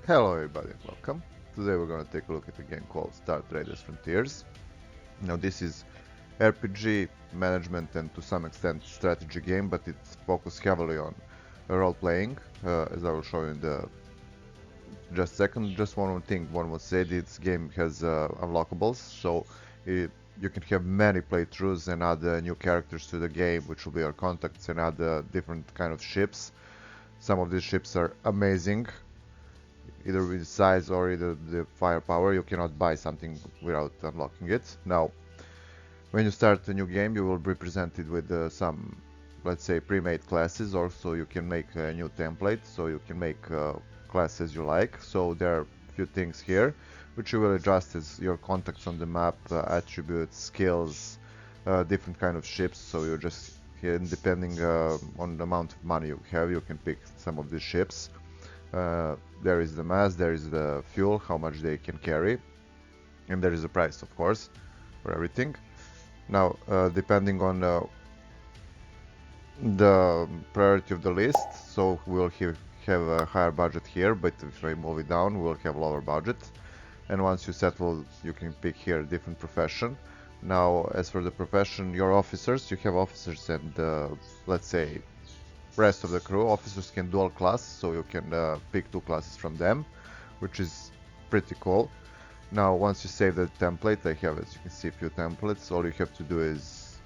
Hello everybody and welcome. Today we're going to take a look at a game called Star Traders Frontiers. Now this is RPG, management and to some extent strategy game, but it's focused heavily on role-playing, as I will show you in the just second. Just one more thing, one more say, this game has unlockables, so you can have many playthroughs and add new characters to the game, which will be your contacts, and add different kind of ships. Some of these ships are amazing, either with size or either the firepower. You cannot buy something without unlocking it. Now, when you start a new game, you will be presented with some, let's say, pre-made classes. Also, you can make a new template, so you can make classes you like. So there are a few things here, which you will adjust as your contacts on the map, attributes, skills, different kind of ships. So you just, depending on the amount of money you have, you can pick some of these ships. There is the mass, there is the fuel, how much they can carry, and there is a price, of course, for everything. Now, depending on the priority of the list, so we'll have a higher budget here, but if I move it down, we'll have lower budget. And once you settle, you can pick here a different profession. Now, as for the profession, your officers, you have officers and, let's say, rest of the crew. Officers can dual class, so you can pick two classes from them, which is pretty cool. Now, once you save the template, I have, as you can see, a few templates. All you have to do is,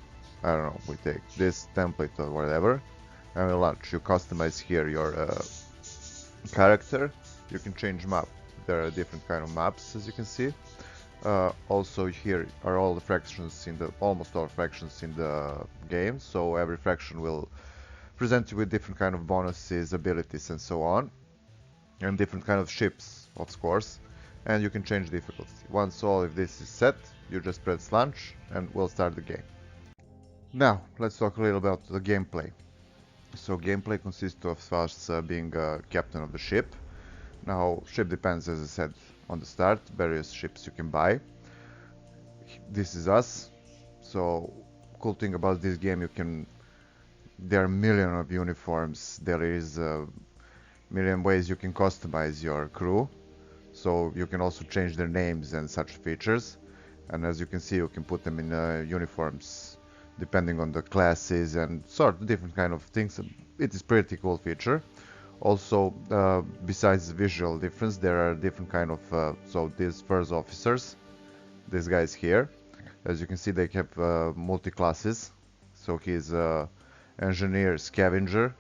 I don't know, we take this template or whatever, and we launch. You customize here your character. You can change map. There are different kind of maps, as you can see. Also, here are all the fractions in the, almost all fractions in the game. So every fraction will present you with different kind of bonuses, abilities, and so on, and different kind of ships, of course, and you can change difficulty. Once all of this is set, you just press launch and we'll start the game. Now, let's talk a little about the gameplay. So gameplay consists of us being captain of the ship. Now, ship depends, as I said, on the start, various ships you can buy. This is us. So, cool thing about this game, there are a million of uniforms. There is a million ways you can customize your crew. So you can also change their names and such features. And as you can see, you can put them in uniforms depending on the classes and sort of different kind of things. It is pretty cool feature. Also, besides the visual difference, there are different kind of, so these first officers, these guys here, as you can see, they have multi-classes. So he's engineer, scavenger.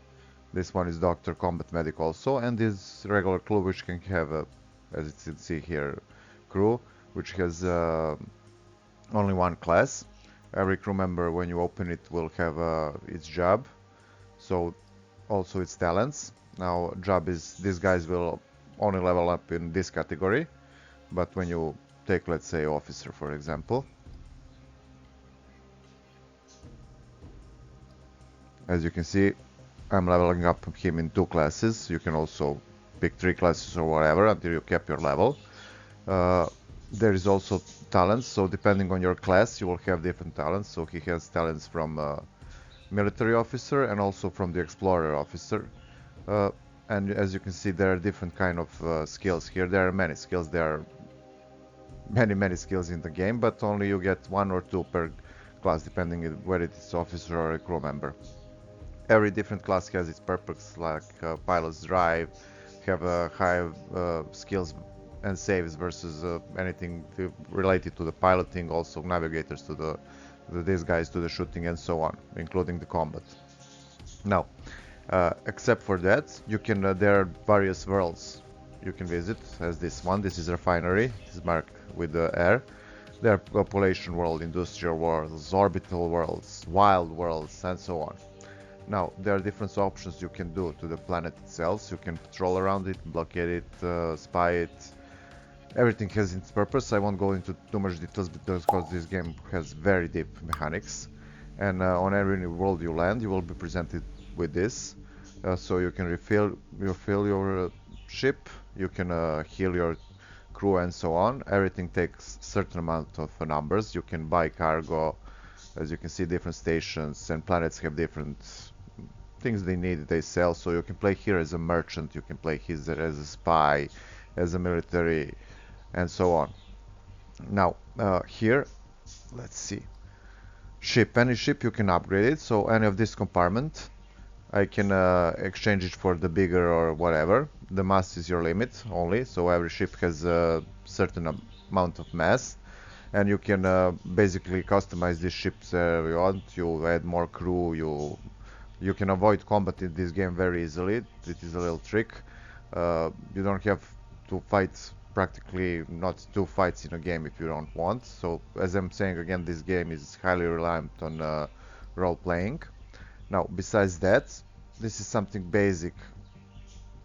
This one is doctor, combat medic also, and this regular crew which can have, as you can see here, crew which has only one class. Every crew member, when you open it, will have its job, so also its talents. Now, job is, these guys will only level up in this category, but when you take, let's say, officer, for example, as you can see, I'm leveling up him in two classes. You can also pick three classes or whatever until you cap your level. There is also talents, so depending on your class, you will have different talents. So he has talents from military officer and also from the explorer officer. And as you can see, there are different kind of skills here. There are many skills. There are many skills in the game, but only you get one or two per class, depending on whether it's officer or a crew member. Every different class has its purpose, like pilot's drive, have high skills and saves versus anything related to the piloting, also navigators to these guys to the shooting and so on, including the combat. Now, except for that, you can there are various worlds you can visit, as this one. This is refinery. It is marked with the air. There are population world, industrial worlds, orbital worlds, wild worlds, and so on. Now, there are different options you can do to the planet itself. You can patrol around it, blockade it, spy it. Everything has its purpose. I won't go into too much details because this game has very deep mechanics. And on every world you land, you will be presented with this. So you can refill your ship, you can heal your crew and so on. Everything takes certain amount of numbers. You can buy cargo. As you can see, different stations and planets have different things they need, they sell. So you can play here as a merchant, you can play here as a spy, as a military, and so on. Now, here, let's see. Ship. Any ship you can upgrade it, so any of this compartment, I can exchange it for the bigger or whatever. The mass is your limit only, so every ship has a certain amount of mass, and you can basically customize these ships you want. You add more crew, you can avoid combat in this game very easily. It is a little trick. You don't have to fight, practically not two fights in a game if you don't want. So as I'm saying again, this game is highly reliant on role playing. Now besides that, this is something basic.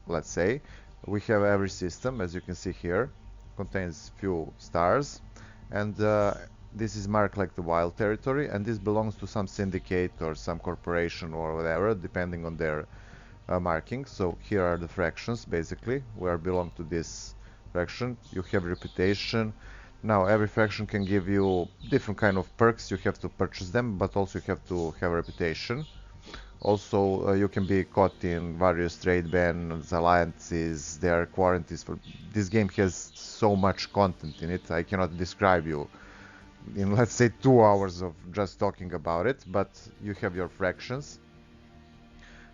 Let's say we have every system, as you can see here, contains few stars, and this is marked like the wild territory, and this belongs to some syndicate or some corporation or whatever, depending on their marking. So here are the fractions, basically, where belong to this fraction. You have reputation. Now every faction can give you different kind of perks. You have to purchase them, but also you have to have reputation. Also, you can be caught in various trade bans, alliances. There are quarantines. For this game has so much content in it. I cannot describe you in, let's say, 2 hours of just talking about it. But you have your fractions.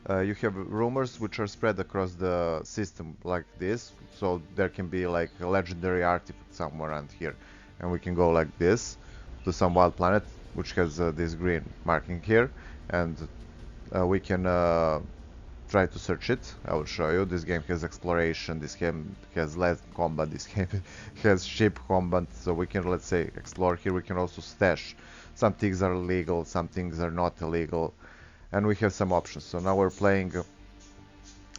You have rumors which are spread across the system like this. So there can be like a legendary artifact somewhere around here, and we can go like this to some wild planet which has this green marking here, and we can try to search it. I will show you. This game has exploration, this game has land combat, this game has ship combat, so we can, let's say, explore here. We can also stash. Some things are illegal, some things are not illegal, and we have some options. So now we're playing,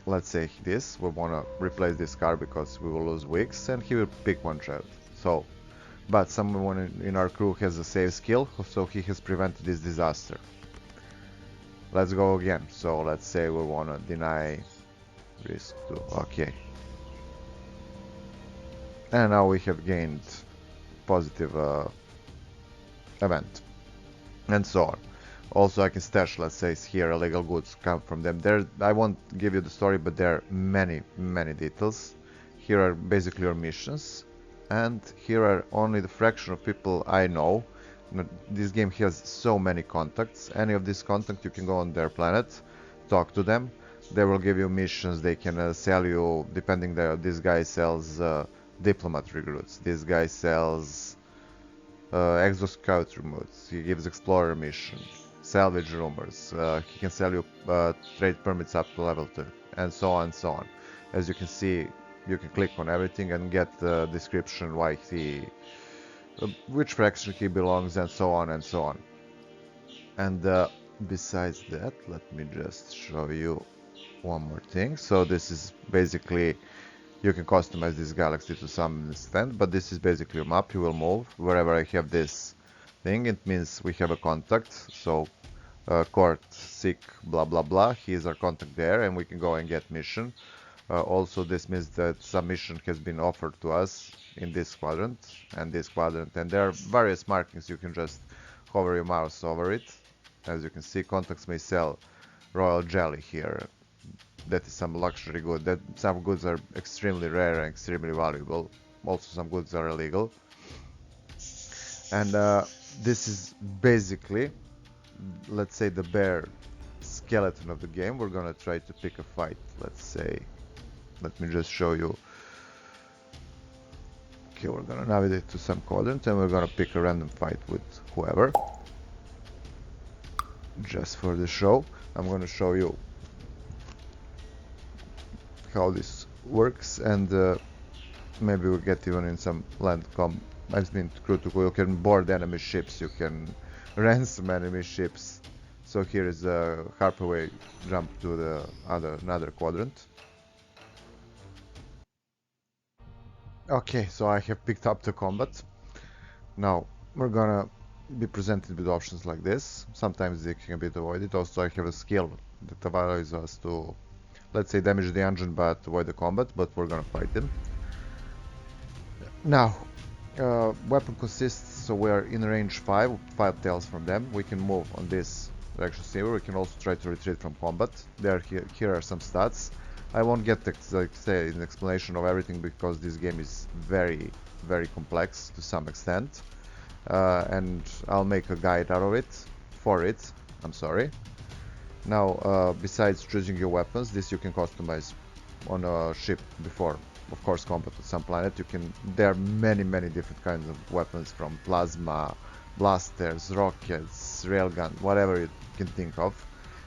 let's say this. We want to replace this car because we will lose weeks, and he will pick one child. So, but someone in our crew has a save skill, so he has prevented this disaster. Let's go again. So let's say we want to deny risk to, okay. And now we have gained positive event, and so on. Also I can stash, let's say here, illegal goods come from them. There, I won't give you the story, but there are many details. Here are basically your missions, and here are only the fraction of people I know. This game has so many contacts. Any of these contacts, you can go on their planet, talk to them. They will give you missions. They can sell you, depending. This guy sells diplomat recruits. This guy sells exoscout remotes. He gives explorer mission, salvage rumors. He can sell you trade permits up to level 2, and so on and so on. As you can see, you can click on everything and get the description why he, which fraction he belongs, and so on and so on. And besides that, let me just show you one more thing. So this is basically, you can customize this galaxy to some extent, but this is basically a map. You will move wherever I have this thing. It means we have a contact. So court, sick, blah blah blah. He is our contact there, and we can go and get mission. Also, this means that some mission has been offered to us in this quadrant and this quadrant, and there are various markings. You can just hover your mouse over it. As you can see, contacts may sell royal jelly here. That is some luxury good. That some goods are extremely rare and extremely valuable. Also, some goods are illegal. And this is basically, let's say, the bare skeleton of the game. We're gonna try to pick a fight. Let's say, let me just show you. Okay, we're gonna navigate to some quadrant and we're gonna pick a random fight with whoever. Just for the show, I'm gonna show you how this works, and maybe we'll get even in some land I mean, crew to you can board enemy ships, you can ransom enemy ships. So here is a Harpaway jump to the another quadrant. Okay, so I have picked up the combat. Now we're gonna be presented with options like this. Sometimes they can be avoided. Also, I have a skill that allows us to, let's say, damage the engine but avoid the combat, but we're gonna fight him. Now, weapon consists, so we're in range 5 tails from them. We can move on this direction saver. We can also try to retreat from combat. Here are some stats. I won't get like say an explanation of everything because this game is very very complex to some extent, and I'll make a guide out of it for it. I'm sorry. Now, besides choosing your weapons, this you can customize on a ship before, of course, combat with some planet. You can. There are many different kinds of weapons, from plasma, blasters, rockets, railgun, whatever you can think of.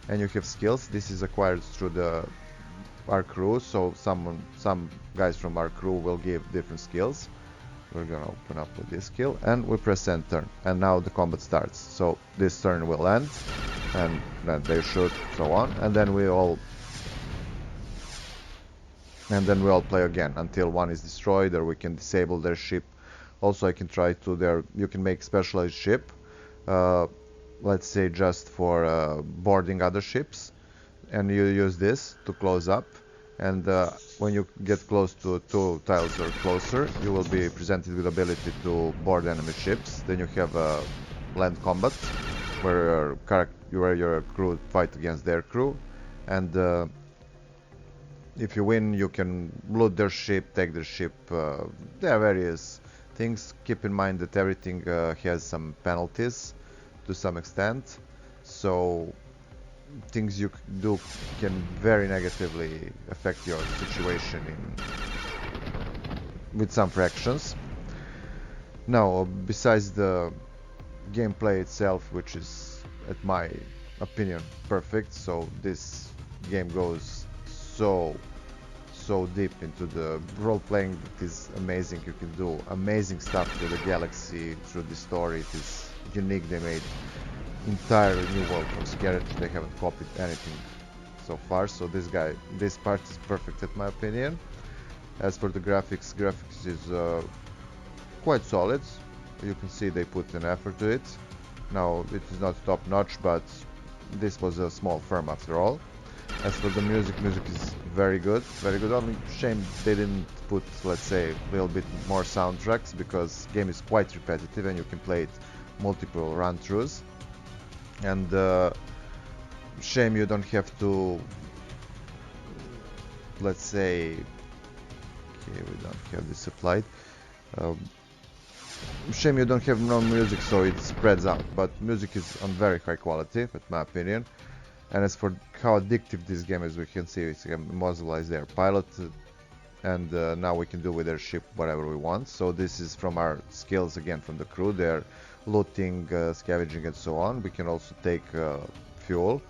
And you have skills. This is acquired through our crew. So some guys from our crew will give different skills. We're gonna open up with this skill, and we press enter, and now the combat starts. So this turn will end, and then they shoot, so on, and then we all play again until one is destroyed, or we can disable their ship. Also, I can try to you can make specialized ship, let's say just for boarding other ships, and you use this to close up, and when you get close to 2 tiles or closer, you will be presented with ability to board enemy ships. Then you have land combat, where your crew fight against their crew, and if you win, you can loot their ship, take their ship. There are various things. Keep in mind that everything has some penalties to some extent, so things you do can very negatively affect your situation with some fractions. Now, besides the gameplay itself, which is, at my opinion, perfect, so this game goes so deep into the role playing that is amazing. You can do amazing stuff to the galaxy through the story. It is unique. They made entirely new world from scratch. They haven't copied anything so far, so this part is perfect at my opinion. As for the graphics is quite solid. You can see they put an effort to it. Now, it is not top notch, but this was a small firm after all. As for the music is very good, very good. Only shame they didn't put, let's say, a little bit more soundtracks, because game is quite repetitive and you can play it multiple run-throughs. And shame you don't have to, let's say, okay, we don't have this applied. Shame you don't have no music, so it spreads out, but music is on very high quality, in my opinion. And as for how addictive this game is, we can see it's immobilize their pilot, and now we can do with their ship whatever we want. So this is from our skills, again, from the crew. They're looting, scavenging, and so on. We can also take fuel,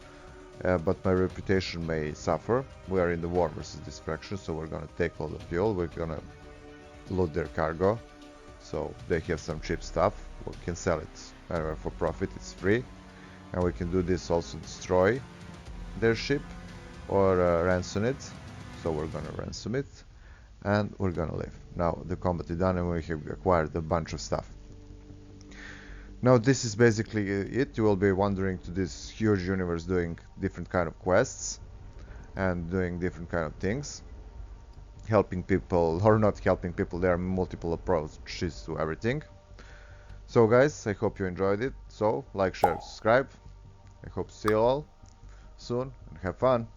but my reputation may suffer. We are in the war versus this faction, so we're gonna take all the fuel. We're gonna loot their cargo, so they have some cheap stuff. We can sell it anywhere for profit. It's free. And we can do this also, destroy their ship or ransom it. So we're gonna ransom it, and we're gonna leave. Now the combat is done and we have acquired a bunch of stuff. Now this is basically it. You will be wandering to this huge universe doing different kind of quests and doing different kind of things, helping people or not helping people. There are multiple approaches to everything. So guys, I hope you enjoyed it. So like, share, subscribe. I hope to see you all soon and have fun.